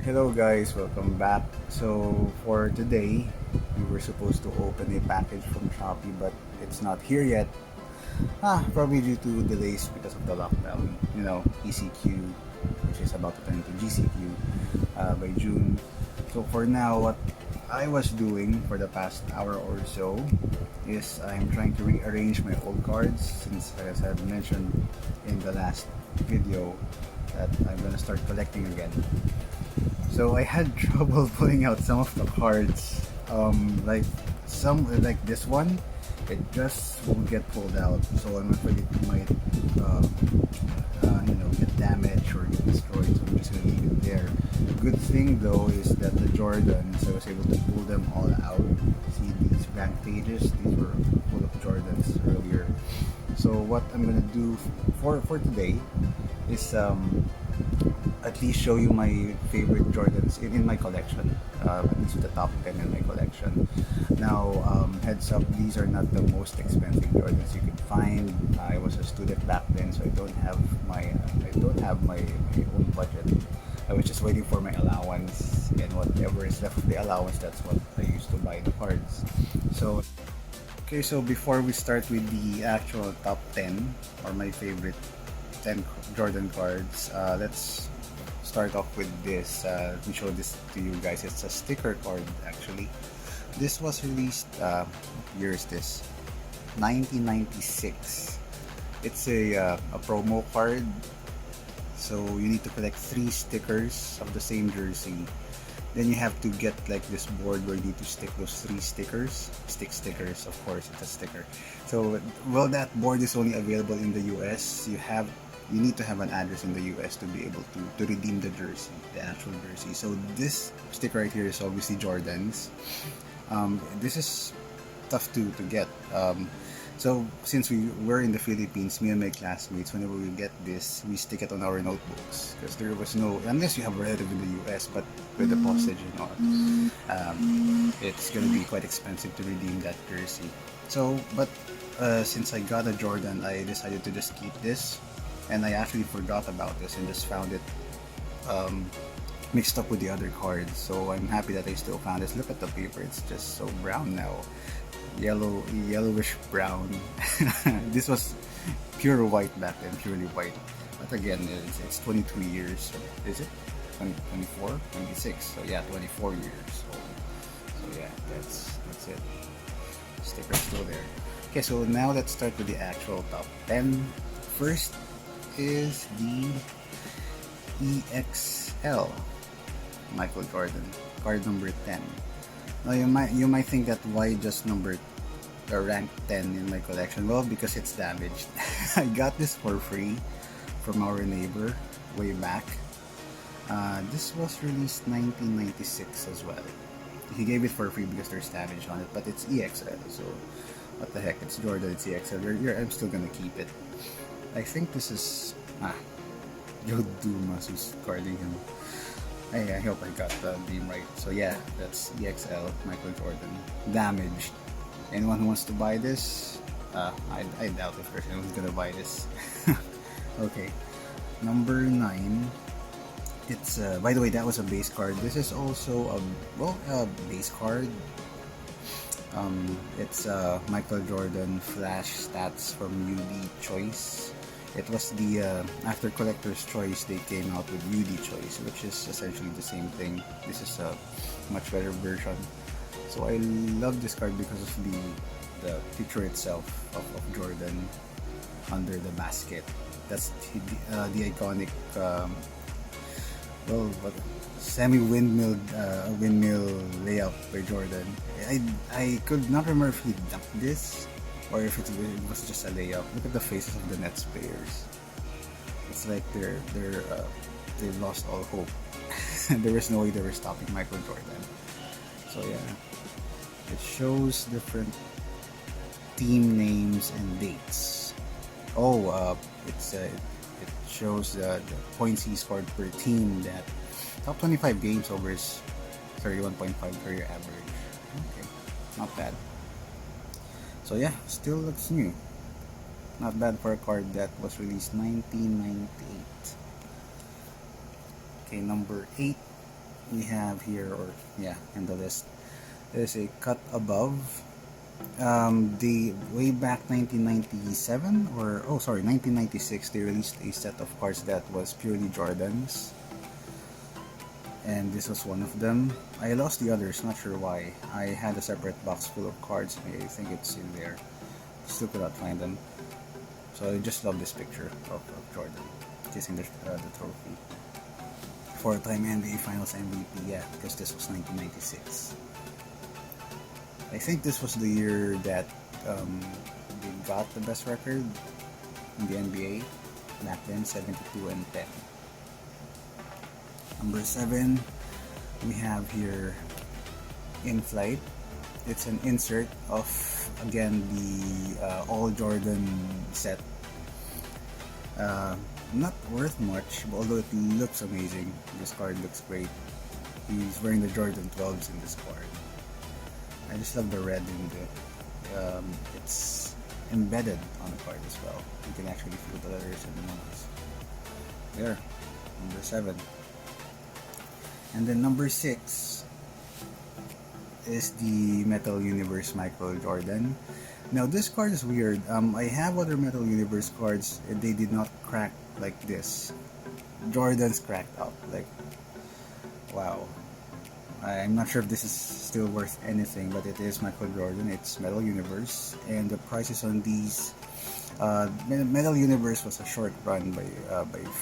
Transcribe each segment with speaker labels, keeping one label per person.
Speaker 1: Hello guys, welcome back. So for today, we were supposed to open a package from Shopee but it's not here yet. Probably due to delays because of the lockdown. ECQ, which is about to turn to GCQ by June. So for now, what I was doing for the past hour or so is I'm trying to rearrange my old cards since, as I've mentioned in the last video, that I'm gonna start collecting again. So I had trouble pulling out some of the cards. Like this one, it just won't get pulled out. So I'm afraid it might, get damaged or get destroyed. So I'm just gonna leave it there. The good thing though is that the Jordans, I was able to pull them all out. See these blank pages? These were full of Jordans earlier. So what I'm gonna do for today is at least show you my favorite Jordans in my collection, at least the top 10 in my collection. Now, heads up, these are not the most expensive Jordans you could find. I was a student back then, so I don't have my own budget. I was just waiting for my allowance, and whatever is left of the allowance, that's what I used to buy the cards. So, okay, so before we start with the actual top 10 or my favorite 10 Jordan cards, let's start off with this. Let me show this to you guys. It's a sticker card actually. This was released, year is this? 1996. It's a promo card. So you need to collect 3 stickers of the same jersey. Then you have to get like this board where you need to stick those 3 stickers. Stickers, of course, it's a sticker. So, well, that board is only available in the US. You need to have an address in the US to be able to redeem the jersey, the actual jersey. So this sticker right here is obviously Jordan's. This is tough to get. So since we were in the Philippines, me and my classmates, whenever we get this, we stick it on our notebooks because there was no, unless you have a relative in the US, but with the postage and all, it's gonna be quite expensive to redeem that jersey. So, but since I got a Jordan, I decided to just keep this, and I actually forgot about this and just found it mixed up with the other cards. So I'm happy that I still found this. Look at the paper; it's just so brown now. Yellowish brown. This was pure white back then, purely white. But again, it's 22 years. Is it? 24? 26. So yeah, 24 years old. So yeah, that's it. Sticker's still there. Okay, so now let's start with the actual top 10. First is the EXL Michael Jordan, card number 10. Now you might think that why just rank 10 in my collection? Well, because it's damaged. I got this for free from our neighbor way back. This was released 1996 as well. He gave it for free because there's damage on it, but it's EXL, so what the heck, it's Jordan, it's EXL. I'm still gonna keep it. I think this is Joe Dumas carding him. I hope I got the name right. So yeah, that's EXL Michael Jordan. Damaged. Anyone who wants to buy this? I doubt if there's anyone who's gonna buy this. Okay, number 9. It's by the way, that was a base card. This is also a base card. It's Michael Jordan Flash Stats from UD Choice. It was the after Collector's Choice, they came out with UD Choice, which is essentially the same thing. This is a much better version. So I love this card because of the picture itself of Jordan under the basket. That's the iconic semi-windmill windmill layup by Jordan. I could not remember if he dunked this or if it was just a layup. Look at the faces of the Nets players. It's like they've lost all hope. There is no way they were stopping Michael Jordan. So yeah, it shows different team names and dates. It shows the points he scored per team. That top 25 games over his 31.5 career average. Okay, not bad. So yeah, still looks new. Not bad for a card that was released 1998. Okay, number 8 we have here, or yeah, in the list, is a cut above. The way back 1997, or oh sorry, 1996, they released a set of cards that was purely Jordans, and this was one of them. I lost the others, not sure why. I had a separate box full of cards. I think it's in there. Still could not find them. So I just love this picture of Jordan kissing the trophy. Four-time NBA Finals MVP, yeah, because this was 1996. I think this was the year that they got the best record in the NBA. Back then, 72-10. Number 7, we have here In Flight. It's an insert of, again, the All Jordan set. Not worth much, although it looks amazing. This card looks great. He's wearing the Jordan 12s in this card. I just love the red in the. It's embedded on the card as well. You can actually feel the letters and the numbers. There, number 7. And then number 6 is the Metal Universe Michael Jordan. Now this card is weird. I have other Metal Universe cards and they did not crack like this. Jordan's cracked up. Like, wow. I'm not sure if this is still worth anything, but it is Michael Jordan. It's Metal Universe, and the prices on these. Metal Universe was a short run by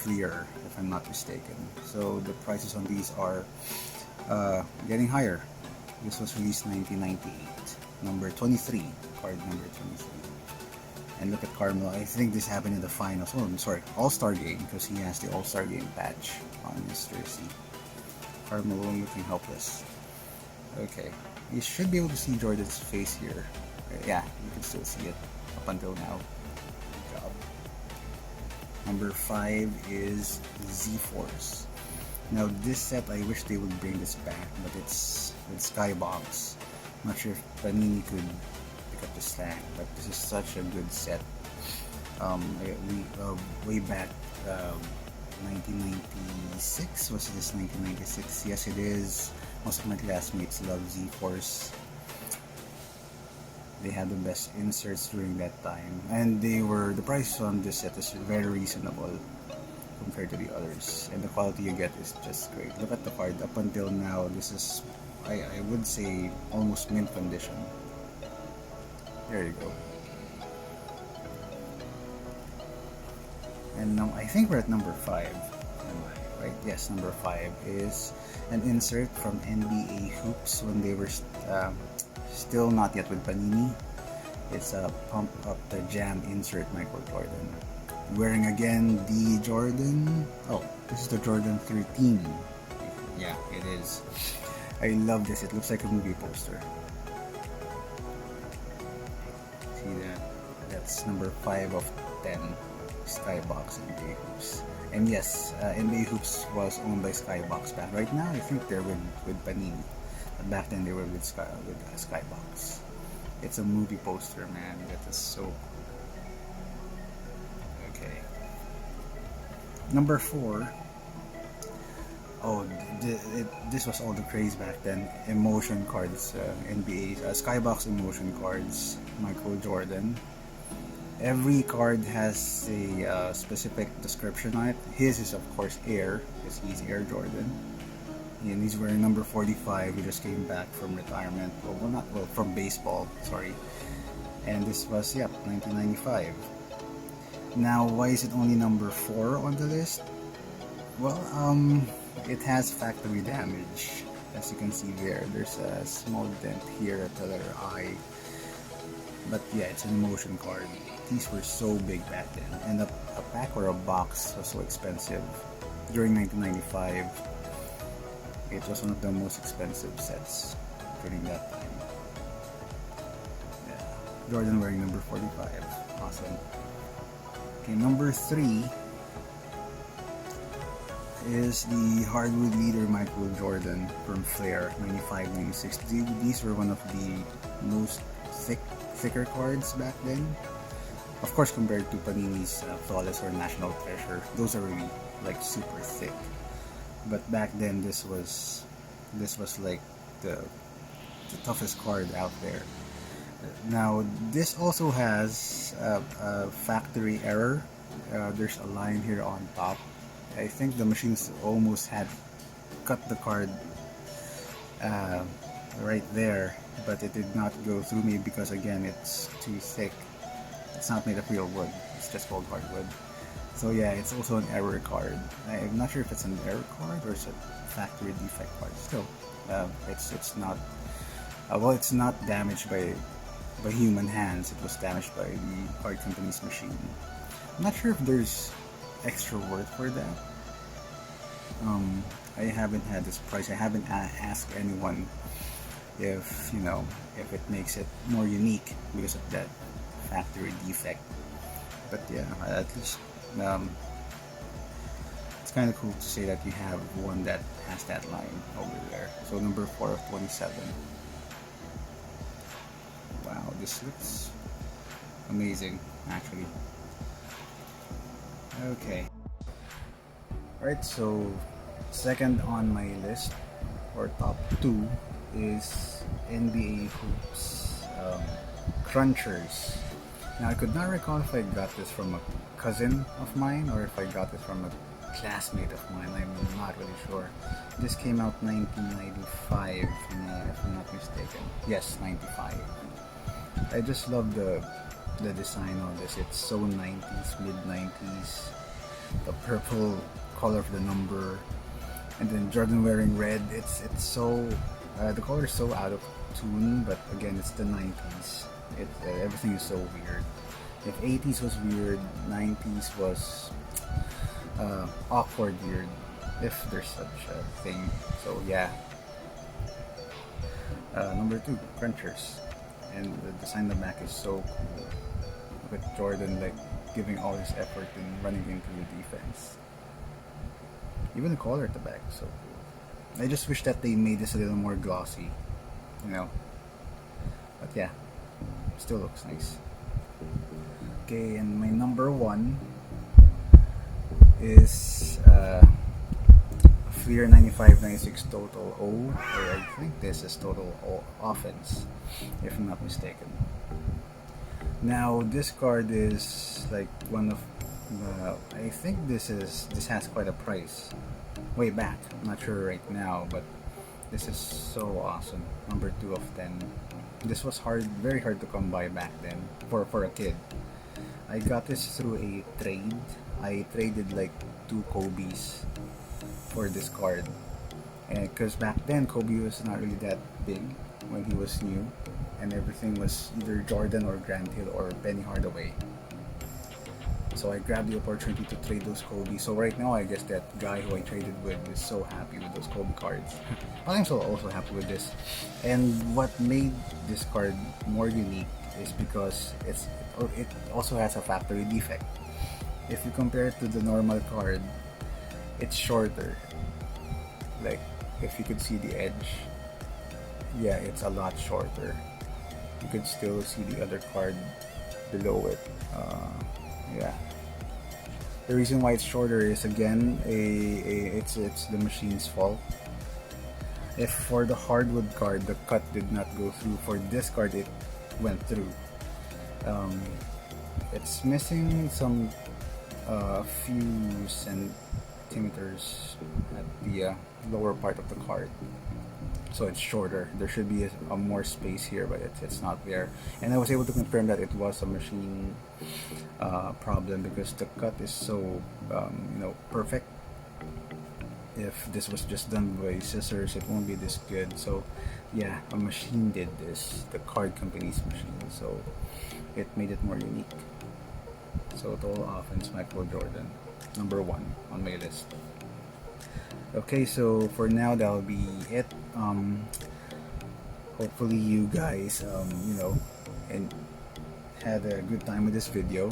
Speaker 1: Fleer, if I'm not mistaken. So the prices on these are getting higher. This was released 1998. Number 23, card number 23. And look at Carmelo. I think this happened in the finals. Oh, I'm sorry, All-Star Game, because he has the All-Star Game patch on his jersey. Carmelo looking helpless. Okay, you should be able to see Jordan's face here. Yeah, you can still see it up until now. Good job. Number 5 is Z-Force. Now this set, I wish they would bring this back, but it's with Skybox. Not sure if Panini could pick up the slack, but this is such a good set. Way back 1996, was this 1996? Yes, it is. Most of my classmates love Z-Force. They had the best inserts during that time, and the price on this set is very reasonable compared to the others, and the quality you get is just great. Look at the card. Up until now, this is, I would say, almost mint condition. There you go. And now I think we're at number 5. Right? Yes, number 5 is an insert from NBA Hoops when they were still not yet with Panini. It's a Pump Up the Jam insert Michael Jordan. Wearing again the Jordan. Oh, this is the Jordan 13. Yeah, it is. I love this. It looks like a movie poster. See that? That's number 5 of 10. Skybox NBA Hoops. And yes, NBA Hoops was owned by Skybox back. Right now, I think they're with Panini. But back then, they were with Skybox. It's a movie poster, man. That is so cool. Okay. Number 4. Oh, this was all the craze back then. Emotion cards, NBA, Skybox emotion cards, Michael Jordan. Every card has a specific description on it. His is of course Air, because he's Air Jordan. And he's wearing number 45. He just came back from retirement. From baseball, sorry. And this was, 1995. Now, why is it only number 4 on the list? Well, it has factory damage. As you can see there, there's a small dent here at the letter I. But yeah, it's an emotion card. These were so big back then. And a pack or a box was so expensive. During 1995, it was one of the most expensive sets during that time. Yeah. Jordan wearing number 45. Awesome. Okay, number 3 is the hardwood leader Michael Jordan from Flair, 95-96. These were one of the most thicker cards back then. Of course, compared to Panini's Flawless or National Treasure, those are really like super thick. But back then, this was This was like the toughest card out there. Now this also has a factory error. There's a line here on top. I think the machines almost had cut the card uh, right there, but it did not go through me because again it's too thick. It's not made of real wood, it's just called hardwood. So yeah, it's also an error card. I'm not sure if it's an error card or it's a factory defect card. Still, it's not well, it's not damaged by human hands. It was damaged by the card company's machine. I'm not sure if there's extra worth for that. I haven't had this price. I haven't asked anyone if if it makes it more unique because of that factory defect. But yeah, at least it's kind of cool to say that you have one that has that line over there. So number 4 of 27. Wow, this looks amazing actually. Okay. Alright, so second on my list, or top 2, is NBA Hoops Crunchers. Now I could not recall if I got this from a cousin of mine or if I got this from a classmate of mine. I'm not really sure. This came out 1995, if I'm not mistaken. Yes, 95. I just love the design of this. It's so 90s, mid 90s. The purple color of the number, and then Jordan wearing red. It's so the color is so out of tune, but again, it's the 90s. Everything is so weird. If 80s was weird, 90s was awkward weird, if there's such a thing. So yeah. Number 2, Crunchers, and the design on the back is so cool. With Jordan like giving all his effort in running into the defense. Even the color at the back is so cool. I just wish that they made this a little more glossy, But yeah, still looks nice. Okay, and my number 1 is Fleer 95-96 Total O, or I think this is Total O Offense, if I'm not mistaken. Now this card is like one of I think this has quite a price way back. I'm not sure right now, but this is so awesome. Number 2 of 10. This was very hard to come by back then for a kid. I got this through a trade. I traded like 2 Kobe's for this card, and because back then Kobe was not really that big when he was new, and everything was either Jordan or Grant Hill or Penny Hardaway. So I grabbed the opportunity to trade those Kobe. So right now, I guess that guy who I traded with is so happy with those Kobe cards. But I'm so also happy with this. And what made this card more unique is because it also has a factory defect. If you compare it to the normal card, it's shorter. Like if you could see the edge, yeah, it's a lot shorter. You could still see the other card below it. Yeah. The reason why it's shorter is again it's the machine's fault. If for the hardwood card the cut did not go through, for this card it went through. It's missing some few centimeters at the lower part of the card, so it's shorter. There should be a more space here, but it's not there. And I was able to confirm that it was a machine problem because the cut is so perfect. If this was just done by scissors, it won't be this good. So yeah, a machine did this, the card company's machine, so it made it more unique. So Total Offense Michael Jordan, number 1 on my list. Okay, so for now that'll be it. Hopefully you guys and had a good time with this video.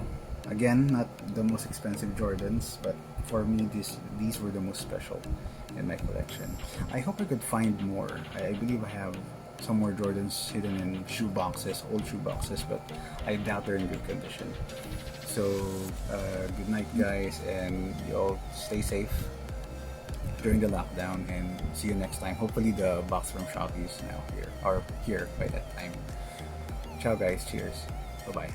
Speaker 1: Again, not the most expensive Jordans, but for me these were the most special in my collection. I hope I could find more. I believe I have some more Jordans hidden in shoe boxes, old shoe boxes, but I doubt they're in good condition. So good night guys, and you all stay safe. during the lockdown, and see you next time. Hopefully the box from Shopee is now here, or here by that time. Ciao guys, cheers, bye bye.